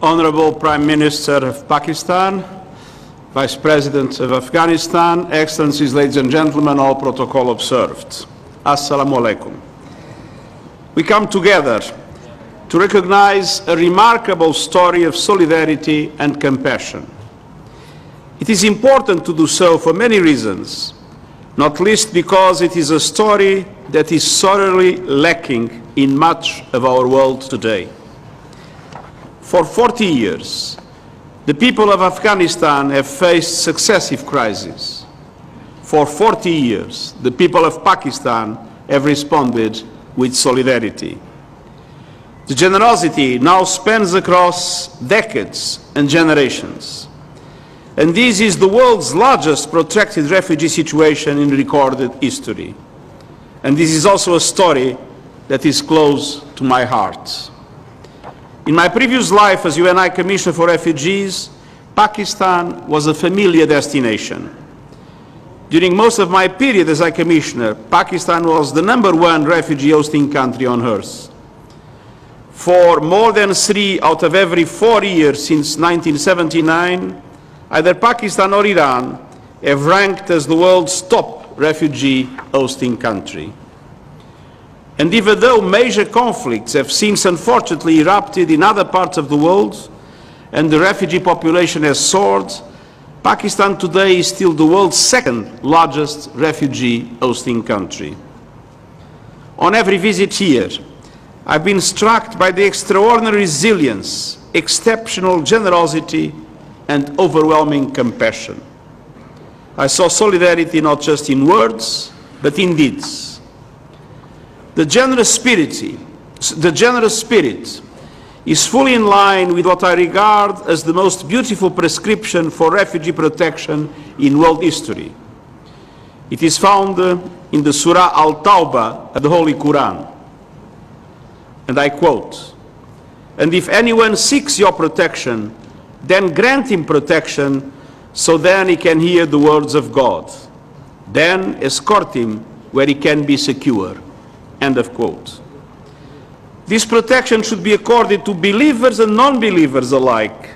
Honorable Prime Minister of Pakistan, Vice President of Afghanistan, Excellencies, ladies and gentlemen, all protocol observed. Assalamu alaikum. We come together to recognize a remarkable story of solidarity and compassion. It is important to do so for many reasons, not least because it is a story that is sorely lacking in much of our world today. For 40 years, the people of Afghanistan have faced successive crises. For 40 years, the people of Pakistan have responded with solidarity. The generosity now spans across decades and generations. And this is the world's largest protracted refugee situation in recorded history. And this is also a story that is close to my heart. In my previous life as UN High Commissioner for Refugees, Pakistan was a familiar destination. During most of my period as High Commissioner, Pakistan was the #1 refugee hosting country on earth. For more than 3 out of every 4 years since 1979, either Pakistan or Iran have ranked as the world's top refugee hosting country. And even though major conflicts have since unfortunately erupted in other parts of the world and the refugee population has soared, Pakistan today is still the world's second largest refugee hosting country. On every visit here, I've been struck by the extraordinary resilience, exceptional generosity, and overwhelming compassion. I saw solidarity not just in words, but in deeds. The generous spirit is fully in line with what I regard as the most beautiful prescription for refugee protection in world history. It is found in the Surah Al-Tawbah of the Holy Quran. And I quote, "And if anyone seeks your protection, then grant him protection, so then he can hear the words of God. Then escort him where he can be secure." End of quote. This protection should be accorded to believers and non-believers alike,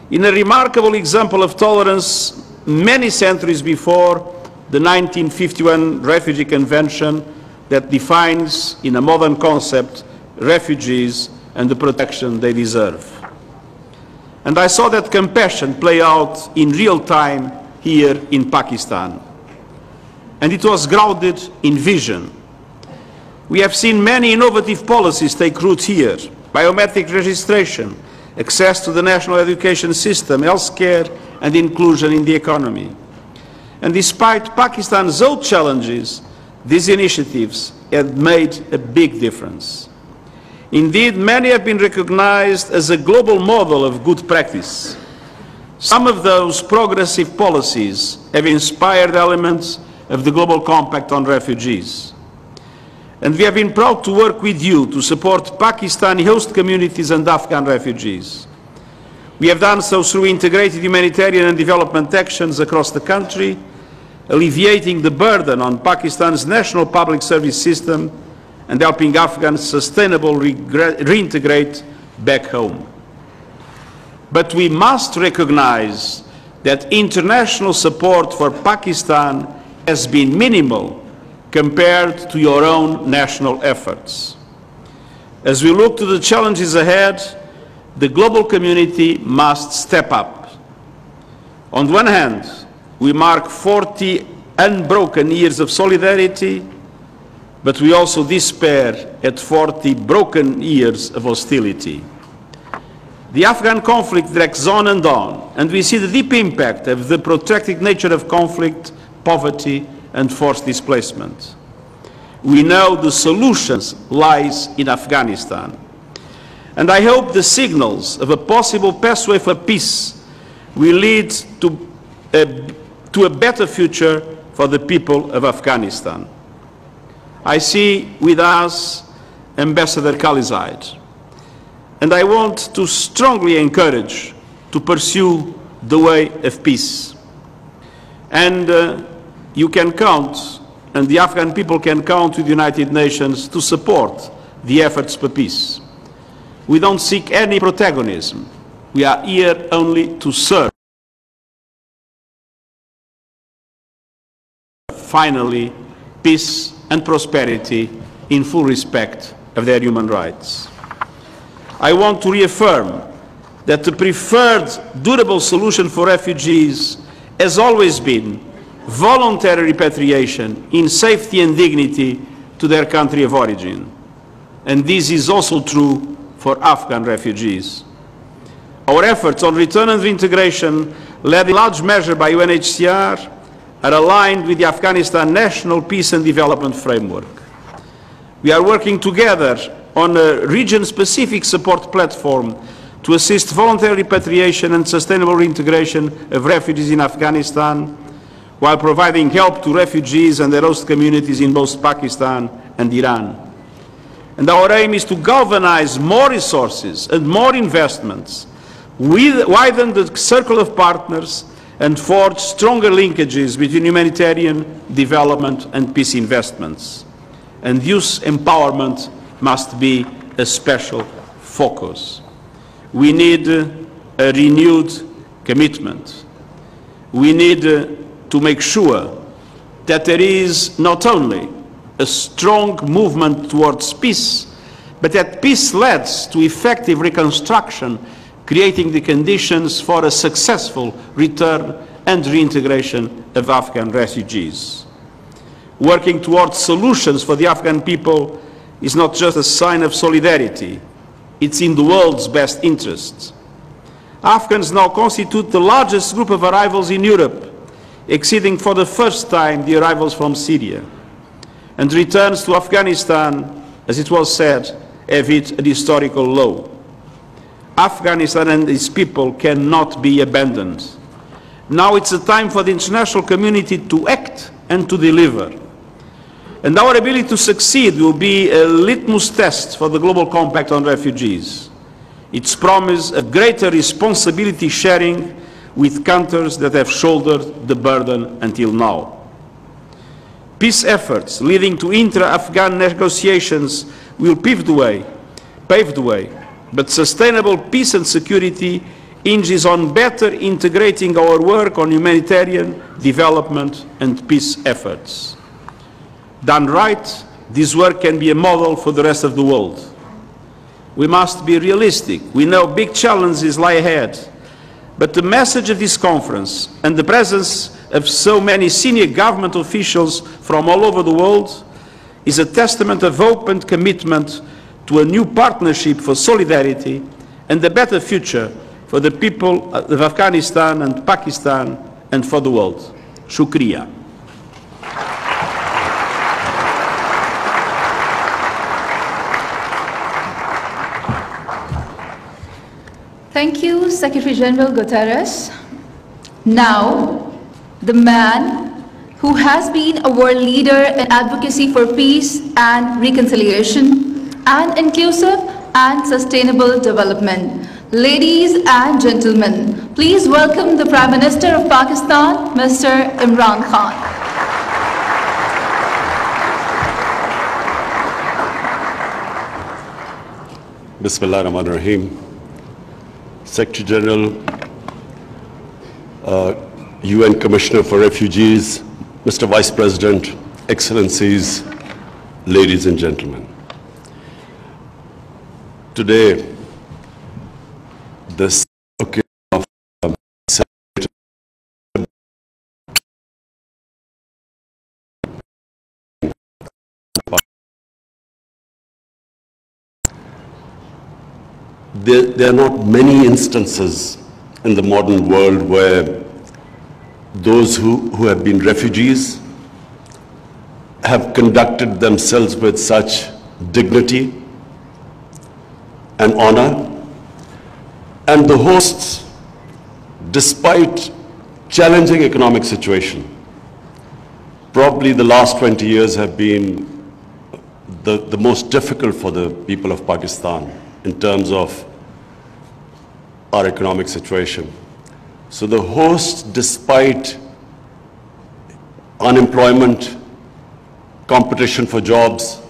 in a remarkable example of tolerance many centuries before the 1951 Refugee Convention that defines, in a modern concept, refugees and the protection they deserve. And I saw that compassion play out in real time here in Pakistan. And it was grounded in vision. We have seen many innovative policies take root here: biometric registration, access to the national education system, healthcare, and inclusion in the economy. And despite Pakistan's own challenges, these initiatives have made a big difference. Indeed, many have been recognized as a global model of good practice. Some of those progressive policies have inspired elements of the Global Compact on Refugees. And we have been proud to work with you to support Pakistani host communities and Afghan refugees. We have done so through integrated humanitarian and development actions across the country, alleviating the burden on Pakistan's national public service system and helping Afghans sustainably reintegrate back home. But we must recognize that international support for Pakistan has been minimal compared to your own national efforts. As we look to the challenges ahead, the global community must step up. On the one hand, we mark 40 unbroken years of solidarity, but we also despair at 40 broken years of hostility. The Afghan conflict drags on, and we see the deep impact of the protracted nature of conflict, poverty, and forced displacement. We know the solutions lies in Afghanistan. And I hope the signals of a possible pathway for peace will lead to a better future for the people of Afghanistan. I see with us Ambassador Khalilzad, and I want to strongly encourage to pursue the way of peace. And you can count, and the Afghan people can count with the United Nations to support the efforts for peace. We don't seek any protagonism. We are here only to serve. Finally, peace and prosperity in full respect of their human rights. I want to reaffirm that the preferred durable solution for refugees has always been voluntary repatriation in safety and dignity to their country of origin. And this is also true for Afghan refugees. Our efforts on return and reintegration, led in large measure by UNHCR, are aligned with the Afghanistan National Peace and Development Framework. We are working together on a region-specific support platform to assist voluntary repatriation and sustainable reintegration of refugees in Afghanistan, while providing help to refugees and their host communities in both Pakistan and Iran. And our aim is to galvanize more resources and more investments, widen the circle of partners, and forge stronger linkages between humanitarian, development and peace investments. And youth empowerment must be a special focus. We need a renewed commitment. We need to make sure that there is not only a strong movement towards peace, but that peace leads to effective reconstruction, creating the conditions for a successful return and reintegration of Afghan refugees. Working towards solutions for the Afghan people is not just a sign of solidarity, it's in the world's best interests. Afghans now constitute the largest group of arrivals in Europe, exceeding for the first time the arrivals from Syria. And returns to Afghanistan, as it was said, have hit a historical low. Afghanistan and its people cannot be abandoned. Now it's a time for the international community to act and to deliver. And our ability to succeed will be a litmus test for the Global Compact on Refugees. Its promise of greater responsibility sharing with countries that have shouldered the burden until now. Peace efforts leading to intra-Afghan negotiations will pave the way, but sustainable peace and security hinges on better integrating our work on humanitarian, development and peace efforts. Done right, this work can be a model for the rest of the world. We must be realistic. We know big challenges lie ahead, but the message of this conference and the presence of so many senior government officials from all over the world is a testament of hope and commitment to a new partnership for solidarity and a better future for the people of Afghanistan and Pakistan and for the world. Shukriya. Thank you, Secretary General Guterres. Now, the man who has been a world leader in advocacy for peace and reconciliation and inclusive and sustainable development. Ladies and gentlemen, please welcome the Prime Minister of Pakistan, Mr. Imran Khan. Bismillah ar-Rahman ar-Rahim. Secretary General, UN Commissioner for Refugees, Mr. Vice President, Excellencies, ladies and gentlemen. Today, this occasion of there are not many instances in the modern world where those who have been refugees have conducted themselves with such dignity and honor, and the hosts, despite challenging economic situation, probably the last 20 years have been the most difficult for the people of Pakistan in terms of our economic situation. So the hosts, despite unemployment, competition for jobs,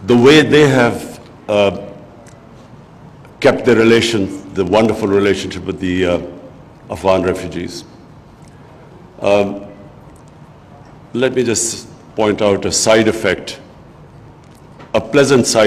the way they have kept the wonderful relationship with the Afghan refugees. Let me just point out a side effect, a pleasant side